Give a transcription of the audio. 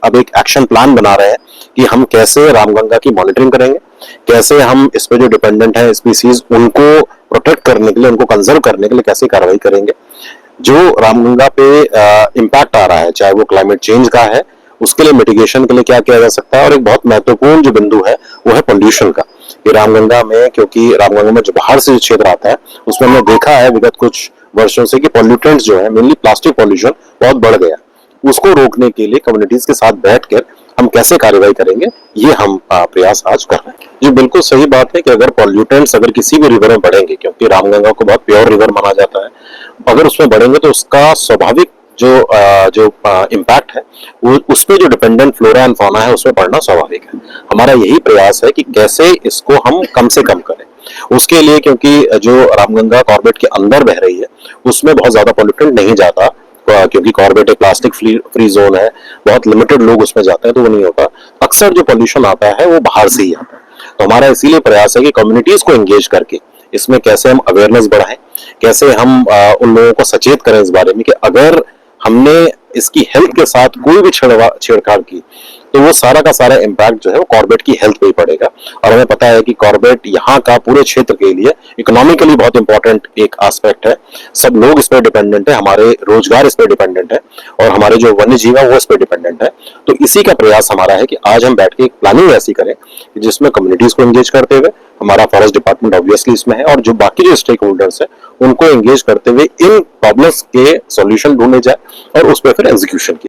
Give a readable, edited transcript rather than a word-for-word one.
अब एक action plan बना रहे हैं कि हम कैसे रामगंगा की मॉनिटरिंग करेंगे, कैसे हम इस पे जो डिपेंडेंट है स्पीसीज उनको प्रोटेक्ट करने के लिए, उनको कंजर्व करने के लिए कैसे कार्रवाई करेंगे। जो रामगंगा पे इम्पैक्ट आ रहा है, चाहे वो क्लाइमेट चेंज का है, उसके लिए मिटिगेशन के लिए क्या किया जा सकता है। और एक बहुत महत्वपूर्ण जो बिंदु है वो है पोल्यूशन का। ये रामगंगा में, क्योंकि रामगंगा में जो बाहर से जो क्षेत्र आता है उसमें हमने देखा है विगत कुछ वर्षों से कि पॉल्यूटेंट्स जो है, मेनली प्लास्टिक पॉल्यूशन बहुत बढ़ गया। उसको रोकने के लिए कम्युनिटीज के साथ बैठकर हम कैसे कार्रवाई करेंगे, ये हम प्रयास आज कर रहे हैं। जी बिल्कुल सही बात है कि अगर पॉल्यूटेंट्स अगर किसी भी रिवर में बढ़ेंगे, क्योंकि रामगंगा को बहुत प्योर रिवर माना जाता है, अगर उसमें बढ़ेंगे तो उसका स्वाभाविक जो इम्पैक्ट है वो उस पे जो डिपेंडेंट फ्लोरा एंड फौना है उसमें पड़ना स्वाभाविक है। हमारा यही प्रयास है कि कैसे इसको हम कम से कम करें। उसके लिए, क्योंकि जो रामगंगा कॉर्बेट के अंदर बह रही है उसमें बहुत ज्यादा पॉल्यूटेंट नहीं जाता, क्योंकि कॉर्बेट एक प्लास्टिक फ्री जोन है, बहुत लिमिटेड लोग उसमें जाते हैं, तो वो नहीं होता। अक्सर जो पॉल्यूशन आता है वो बाहर से ही आता है। तो हमारा इसीलिए प्रयास है कि कम्युनिटीज को एंगेज करके इसमें कैसे हम अवेयरनेस बढ़ाएं, कैसे हम उन लोगों को सचेत करें इस बारे में कि अगर हमने इसकी हेल्थ के साथ कोई भी छेड़छाड़ की तो वो सारा का सारा इम्पैक्ट जो है वो कॉर्बेट की हेल्थ पे ही पड़ेगा। और हमें पता है कि कॉर्बेट यहाँ का पूरे क्षेत्र के लिए इकोनॉमिकली बहुत इंपॉर्टेंट एक एस्पेक्ट है। सब लोग इस पर डिपेंडेंट है, हमारे रोजगार इस पर डिपेंडेंट है और हमारे जो वन्य जीव है वो इस पर डिपेंडेंट है। तो इसी का प्रयास हमारा है कि आज हम बैठ के एक प्लानिंग ऐसी करें जिसमें कम्युनिटीज को एंगेज करते हुए, हमारा फॉरेस्ट डिपार्टमेंट ऑब्वियसली इसमें है, और जो बाकी जो स्टेक होल्डर्स है उनको एंगेज करते हुए इन प्रॉब्लम्स के सॉल्यूशन ढूंढे जाए और उस पर फिर एग्जीक्यूशन किया।